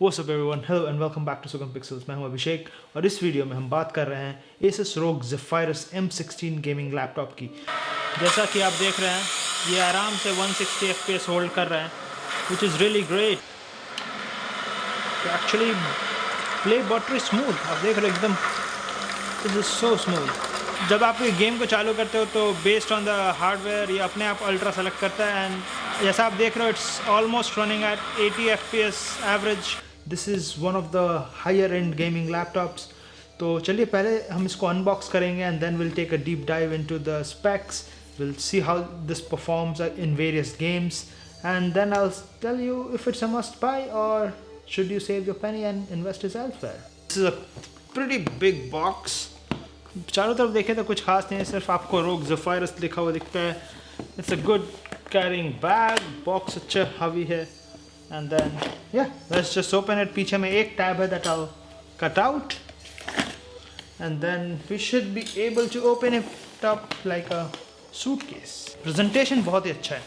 What's up everyone, hello and welcome back to Sugam Pixels। मैं हूं अभिषेक और इस वीडियो में हम बात कर रहे हैं ASUS ROG Zephyrus M16 gaming laptop की। जैसा कि आप देख रहे हैं ये आराम से 160 FPS होल्ड कर रहे हैं, which is really great। Actually play battery smooth, आप देख रहे हो एकदम, this is so smooth। जब आप ये गेम को चालू करते हो तो बेस्ड ऑन द हार्डवेयर ये अपने आप अल्ट्रा सेलेक्ट करता है एंड जैसा आप देख रहे हो it's almost running at 80 FPS average. This is one of the higher end gaming laptops. तो चलिए पहले हम इसको अनबॉक्स करेंगे and then we'll take a deep dive into the specs, we'll see how this performs in various games and then I will tell you if it's a must buy or should you save your penny and invest it elsewhere. This is a pretty big box. चारों तरफ देखें तो कुछ खास नहीं है, सिर्फ आपको ROG Zephyrus लिखा हुआ दिखता है। It's a good carrying bag, box अच्छा हैवी है एंड देन या लेट्स जस्ट ओपन इट। पीछे में एक टैब है that I will cut out and then we should be able to open it up like a suitcase. Presentation बहुत ही अच्छा है।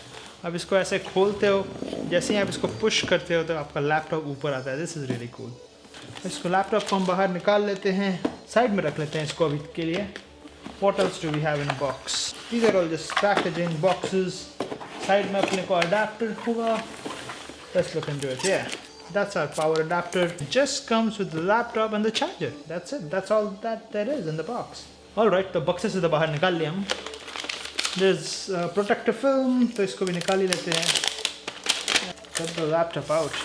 आप इसको ऐसे खोलते हो, जैसे ही आप इसको पुश करते हो तो आपका लैपटॉप ऊपर आता है। This is really cool. इसको लैपटॉप को हम बाहर निकाल लेते हैं, साइड में रख लेते हैं इसको अभी के लिए। What else do we have in box? These are all just packaging boxes. Side में अपने को अडेप्टर होगा। Let's look into it. Yeah, that's our power adapter. It just comes with the laptop and the charger. That's it. That's all that there is in the box. All right, तो बक्से से तो बाहर निकाल लिया हम। There's protective film, तो इसको भी निकाल ही लेते हैं। Get the laptop out.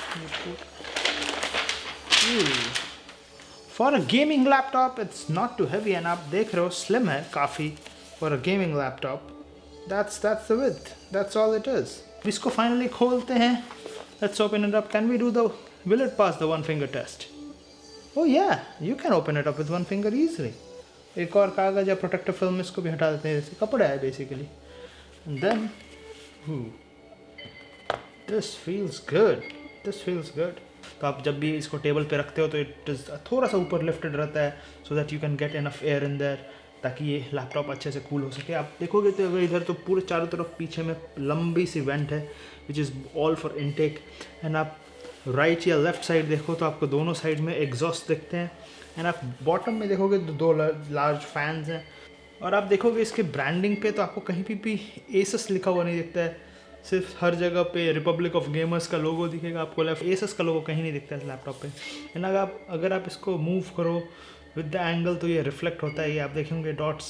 For a gaming laptop, it's not too heavy and आप देख रहे हो slim है काफ़ी for a gaming laptop. That's the width. That's all it is. इसको finally खोलते हैं. Let's open it up. Can we do will it pass the one finger test? Oh yeah, you can open it up with one finger easily. एक और कागज या protective film इसको भी हटा देते हैं, जैसे कपड़ा है basically. And then, this feels good. This feels good. तो आप जब भी इसको टेबल पे रखते हो तो इट इज़ थोड़ा सा ऊपर लिफ्टेड रहता है so that you can get enough air in their, ताकि ये लैपटॉप अच्छे से कूल हो सके। आप देखोगे तो अगर इधर तो पूरे चारों तरफ पीछे में लंबी सी वेंट है which is all for intake and आप राइट या लेफ्ट साइड देखो तो आपको दोनों साइड में एग्जॉस्ट दिखते हैं एंड आप बॉटम में देखोगे तो दो लार्ज फैंस हैं और आप देखोगे इसके ब्रांडिंग पे तो आपको कहीं भी ASUS लिखा हुआ नहीं दिखता है, सिर्फ हर जगह पे रिपब्लिक ऑफ गेमर्स का लोगो दिखेगा आपको, लेफ्ट ASUS का लोगो कहीं नहीं दिखता है लैपटॉप पे। एंड अगर आप इसको मूव करो विद द एंगल तो ये रिफ्लेक्ट होता है, ये आप देखेंगे dots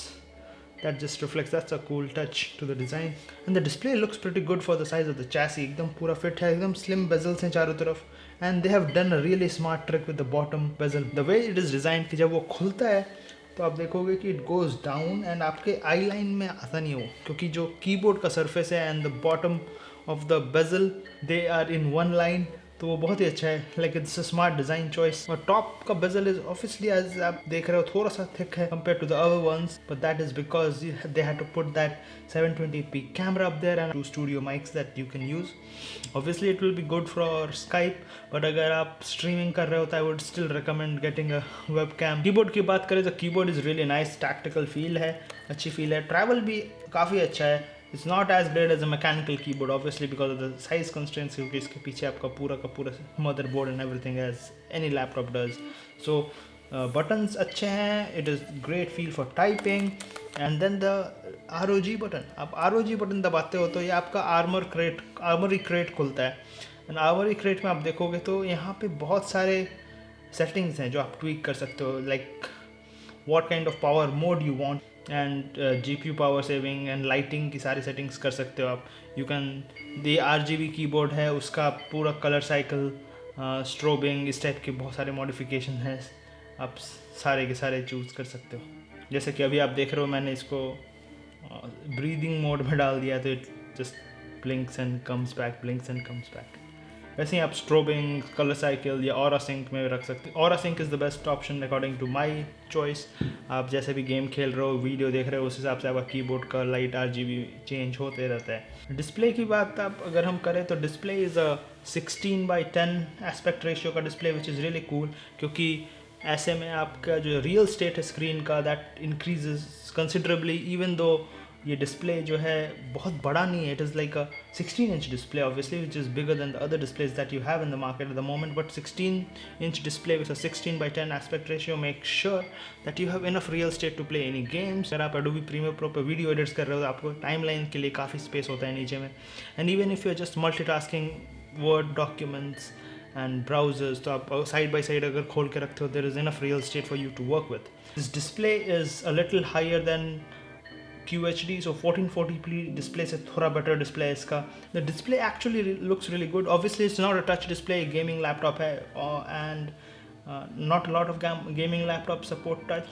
that just reflects. That's a cool touch to the design and the display looks pretty good for the size of the chassis. एकदम पूरा फिट है, एकदम स्लिम बेजल्स हैं चारों तरफ and they have done a really smart trick with the bottom bezel. The way it is design कि जब वो खुलता है तो आप देखोगे कि इट गोज़ डाउन एंड आपके आई लाइन में आता नहीं हो, क्योंकि जो कीबोर्ड का सरफेस है and the bottom of the bezel they are in one line, तो वो बहुत ही अच्छा है। Like it's a smart design choice. और टॉप का बेजल इज ऑब्वियसली एज आप देख रहे हो थोड़ा सा थिक है compare to the other ones, but that is because they had to put that 720p camera up there and 2 studio mics that you can use. Obviously it will be good for Skype, but अगर आप streaming कर रहे हो तो I would still recommend getting a webcam. Keyboard की बात करें तो keyboard is really nice, tactical feel है, अच्छी फील है, ट्रैवल भी काफ़ी अच्छा है। It's not as great as a mechanical keyboard obviously because of the size constraints, क्योंकि इसके पीछे आपका पूरा का पूरा motherboard and everything as any laptop does. So buttons अच्छे हैं, it is great feel for typing and then the ROG button. आप ROG button दबाते हो तो ये आपका armory crate खुलता है and armory crate में आप देखोगे तो यहाँ पे बहुत सारे settings हैं जो आप tweak कर सकते हो, like what kind of power mode you want and GPU power saving and lighting की सारी सेटिंग्स कर सकते हो आप। You can the RGB keyboard है उसका पूरा कलर साइकिल, स्ट्रोबिंग, इस टाइप के बहुत सारे मॉडिफिकेशन हैं, आप सारे के सारे चूज़ कर सकते हो। जैसे कि अभी आप देख रहे हो मैंने इसको ब्रीदिंग मोड में डाल दिया तो it just blinks and comes back, blinks and comes back. वैसे ही आप स्ट्रोबिंग, कलर साइकिल या ऑरा सिंक में रख सकते हो। Aura sync is the best option according to my choice. आप जैसे भी गेम खेल रहे हो, वीडियो देख रहे हो, उस हिसाब से आपका कीबोर्ड का लाइट RGB चेंज होते रहता है। डिस्प्ले की बात आप अगर हम करें तो display is a 16:10 aspect ratio का display which is really cool, क्योंकि ऐसे में आपका जो रियल स्टेट है स्क्रीन का that increases considerably even though ये डिस्प्ले जो है बहुत बड़ा नहीं है, it is like a 16-inch display obviously which is bigger than the other displays that you have in the market at the moment, but 16-inch display with a 16:10 aspect ratio make sure that you have enough real estate to play any games. अगर आप Adobe Premiere Pro पर video edits कर रहे हो तो आपको timeline के लिए काफ़ी स्पेस होता है नीचे में, and even if you are just multitasking word documents and browsers, तो आप साइड बाई साइड अगर खोल के रखते हो there is enough real estate for you to work with. This display is a little higher than QHD, so 1440p display से थोड़ा better display है इसका। The display actually looks really good. Obviously it's not a touch display, gaming laptop है, and not a lot of gaming laptops support touch,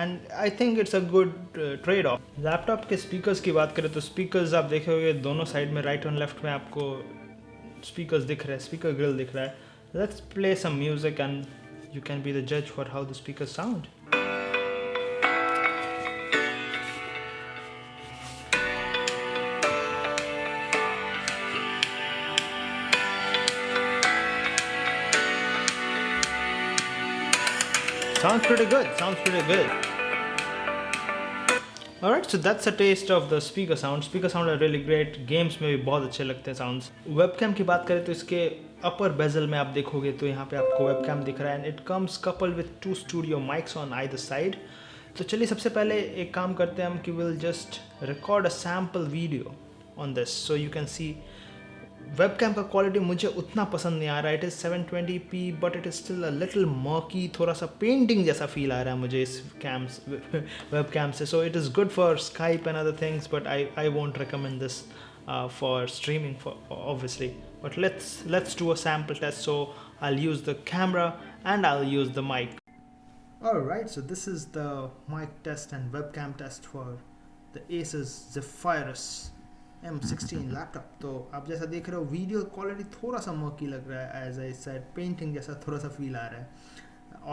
and I think it's a good trade-off. Laptop के speakers की बात करें तो speakers आप देखोगे दोनों side में right और left में आपको speakers दिख रहे हैं, speaker grill दिख रहा है। Let's play some music and you can be the judge for how the speakers sound. Sounds pretty good, sounds pretty good. Alright, so that's a taste of the speaker sound. Speaker sound are really great. Games में भी बहुत अच्छे लगते हैं sounds. Webcam की बात करें तो इसके upper bezel में आप देखोगे तो यहाँ पे आपको webcam दिख रहा है, and it comes coupled with 2 studio mics on either side. तो चलिए सबसे पहले एक काम करते हैं हम कि we'll just record a sample video on this so you can see. Webcam का क्वालिटी मुझे उतना पसंद नहीं आ रहा है, it is 720p but it is still a little murky, थोड़ा सा पेंटिंग जैसा फील आ रहा है मुझे इस वेबकैम से। So it is good for Skype and other things but I won't recommend this for streaming obviously, but let's do a sample test. So I will use the camera and I will use the mic. Alright, so this is the mic test and webcam test for the ASUS Zephyrus M16 laptop. तो आप जैसा देख रहे हो video quality थोड़ा सा murky लग रहा है, एज आई सेड पेंटिंग जैसा थोड़ा सा फील आ रहा है।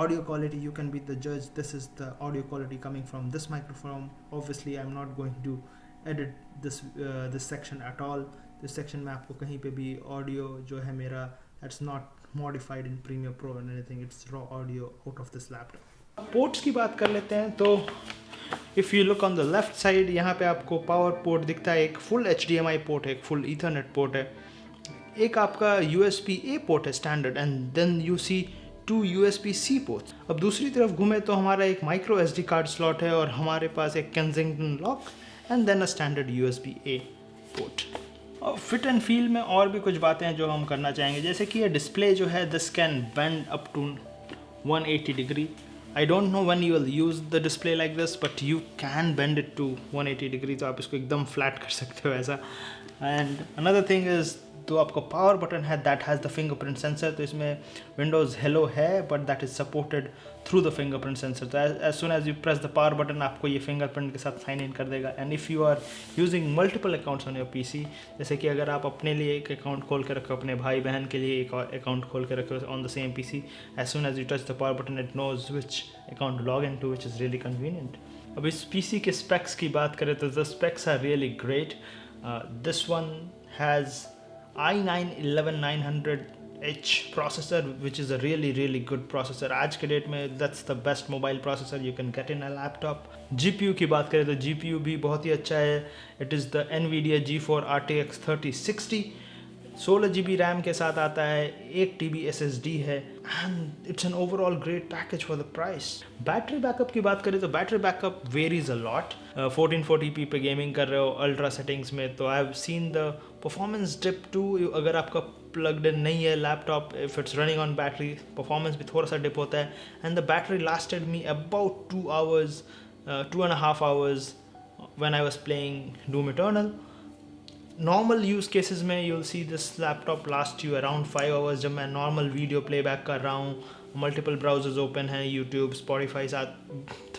Audio quality you can be the जज, this is the audio quality coming from this microphone. Obviously I am not going to edit this section at all. This section में आपको कहीं पे भी ऑडियो जो है मेरा that's not modified in Premiere Pro and anything, it's raw audio out of this laptop. Ports की बात कर लेते हैं तो if you look on the left side यहाँ पे आपको पावर पोर्ट दिखता है, एक फुल HDMI पोर्ट है, एक फुल ईथरनेट पोर्ट है, एक आपका USB-A पोर्ट है standard, and then you see 2 USB-C ports. अब दूसरी तरफ घूमे तो हमारा एक माइक्रो SD कार्ड स्लॉट है और हमारे पास एक Kensington lock and then a standard USB-A port. और फिट एंड फील में और भी कुछ बातें हैं जो हम करना चाहेंगे, जैसे कि ये डिस्प्ले जो है this can bend up to 180 degree. I don't know when you will use the display like this, but you can bend it to 180 degree, तो आप इसको एकदम फ्लैट कर सकते हो ऐसा। And another thing is तो आपको पावर बटन है that has the fingerprint sensor, तो इसमें विंडोज़ हेलो है but that is supported through the fingerprint sensor. तो as soon as you press the power button आपको ये फिंगरप्रिंट के साथ साइन इन कर देगा। And if you are using multiple accounts on your PC, जैसे कि अगर आप अपने लिए एक अकाउंट खोल के रखो, अपने भाई बहन के लिए एक अकाउंट खोल के रखो on the same PC, as soon as you touch the power button it knows which account log in to, which is really convenient. अब इस PC के स्पेक्स की बात करें तो the specs are really great. This one has i9-11900H processor, which is a really good processor. आज के date में that's the best mobile processor you can get in a laptop. GPU की बात करें तो GPU भी बहुत ही अच्छा है। It is the NVIDIA G4 RTX 3060, 16GB RAM के साथ आता है, 1TB SSD है, and it's an overall great package for the price. Battery backup की बात करें तो battery backup varies a lot. 1440p पे गेमिंग कर रहे हो अल्ट्रा सेटिंग्स में तो I have seen the performance dip too. अगर आपका प्लग्ड इन नहीं है laptop, if it's running on battery, performance भी थोड़ा सा डिप होता है। And the battery lasted me about 2 hours, 2.5 hours when I was playing Doom Eternal. Normal use cases में you will see this laptop last you around 5 hours। जब मैं normal video playback कर रहा हूँ, मल्टीपल ब्राउजर्स ओपन हैं, YouTube, Spotify साथ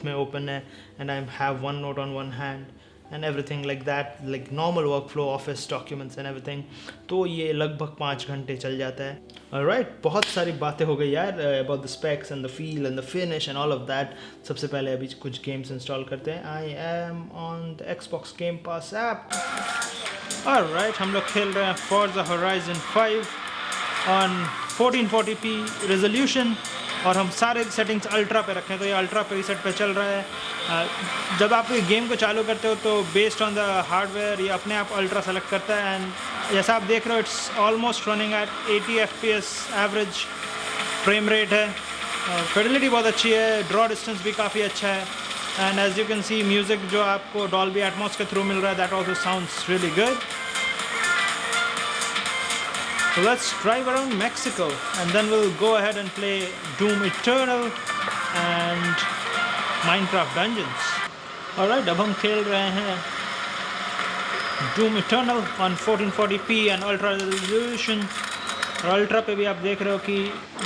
में open है, and I have one note on one hand and everything like that, like normal work flow, office documents and everything, तो ये लगभग 5 घंटे चल जाता है। ऑलराइट, बहुत सारी बातें हो गई यार about the specs and the feel and the finish and all of that. सबसे पहले अभी कुछ गेम्स इंस्टॉल करते हैं। I am on the Xbox game pass app. Alright, हम लोग खेल रहे हैं Forza Horizon 5 on 1440p resolution और हम सारे सेटिंग्स अल्ट्रा पे रखें, तो ये अल्ट्रा पे रीसेट पे चल रहा है। जब आप ये गेम को चालू करते हो तो बेस्ड ऑन द हार्डवेयर ये अपने आप अल्ट्रा सेलेक्ट करता है, एंड जैसा आप देख रहे हो it's almost running at 80 FPS average frame rate है। फिडेलिटी बहुत अच्छी है, ड्रॉ डिस्टेंस भी काफ़ी अच्छा है, and as you can see music जो आपको डॉल्बी एटमॉस के थ्रू मिल रहा है that also sounds really good. So let's drive around Mexico and then we'll go ahead and play Doom Eternal and Minecraft Dungeons. Alright, अब हम खेल रहे हैं Doom Eternal on 1440p and Ultra Resolution। और ultra पे भी आप देख रहे हो कि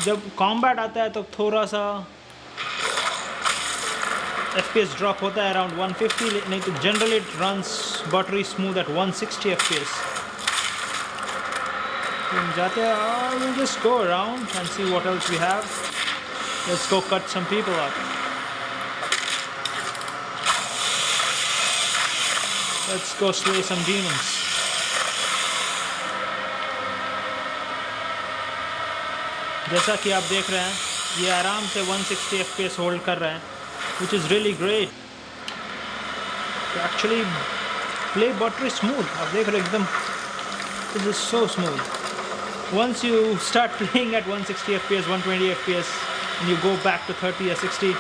जब कॉम्बैट आता है तो थोड़ा सा FPS ड्रॉप होता है अराउंड 150, नहीं तो generally it runs buttery smooth at 160 FPS। जाते हैं, we'll just go around and see what else we have. Let's go cut some people up. Let's go slay some demons. जैसा कि आप देख रहे हैं ये आराम से 160 FPS होल्ड कर रहे हैं, which is really great. Actually play buttery smooth, आप देख रहे हो एकदम, this is so smooth. Once you start playing at 160 FPS, 120 FPS and you go back to 30 या 60,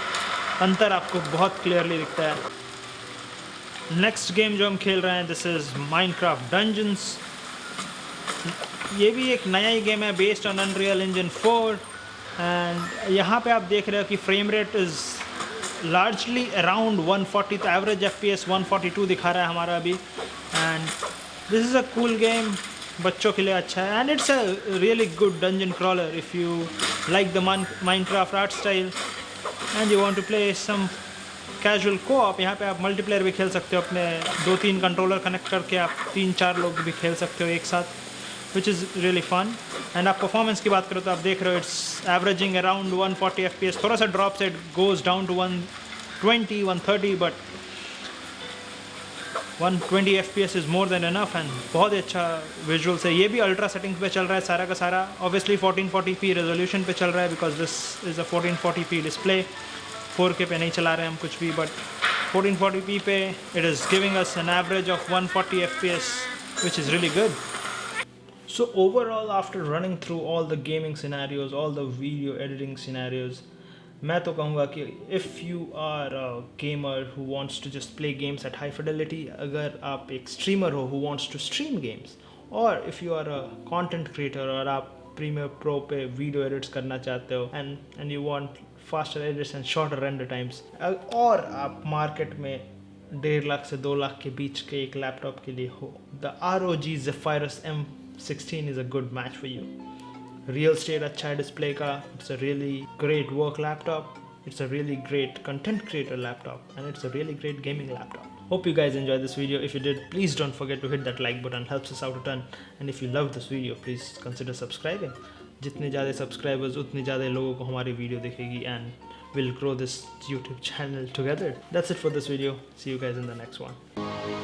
अंतर आपको बहुत क्लियरली दिखता है। नेक्स्ट गेम जो हम खेल रहे हैं दिस इज़ Minecraft Dungeons। ये भी एक नया ही गेम है based on unreal engine 4, and यहाँ पे आप देख रहे हो कि frame rate is largely around 140, तो एवरेज FPS 142 दिखा रहा है हमारा अभी, and this is a cool game, बच्चों के लिए अच्छा है, and it's a really good dungeon crawler if you like the Minecraft art style and you want to play some casual co-op. यहाँ पे आप मल्टीप्लेयर भी खेल सकते हो, अपने 2-3 कंट्रोलर कनेक्ट करके आप 3-4 लोग भी खेल सकते हो एक साथ, which is really fun. And आप परफॉर्मेंस की बात करो तो आप देख रहे हो इट्स एवरेजिंग अराउंड 140 FPS, थोड़ा सा ड्रॉप से it goes down to 120, 130, but 120 FPS is more than enough, and बहुत ही अच्छा विजुअल्स है। ये भी अल्ट्रा सेटिंग्स पे चल रहा है सारा का सारा, ऑब्वियसली 1440p रेजोल्यूशन पे चल रहा है because this is a 1440p display, 4K पे नहीं चला रहे हैं हम कुछ भी, बट 1440p पे it is giving us an average of 140 FPS which is really good. So overall, after running through all the gaming scenarios, all the video editing scenarios, मैं तो कहूँगा कि if you are a gamer who wants to just play games at high fidelity, अगर आप एक streamer हो who wants to stream games, और if you are a content creator और आप Premiere Pro पे video edits करना चाहते हो and you want faster edits and shorter render times, और आप market में 1.5 लाख से 2 लाख के बीच के एक लैपटॉप के लिए हो, the ROG Zephyrus M16 is a good match for you. Real estate अच्छा है डिस्प्ले का, it's a really great work laptop, it's a really great content creator laptop, and it's a really great gaming laptop. Hope you guys enjoyed this video. If you did, please don't forget to hit that like button, helps us out a ton. And if you love this video, please consider subscribing. जितने ज़्यादा subscribers उतने ज़्यादा लोगों को हमारी video दिखेगी, and we'll grow this YouTube channel together. That's it for this video. See you guys in the next one.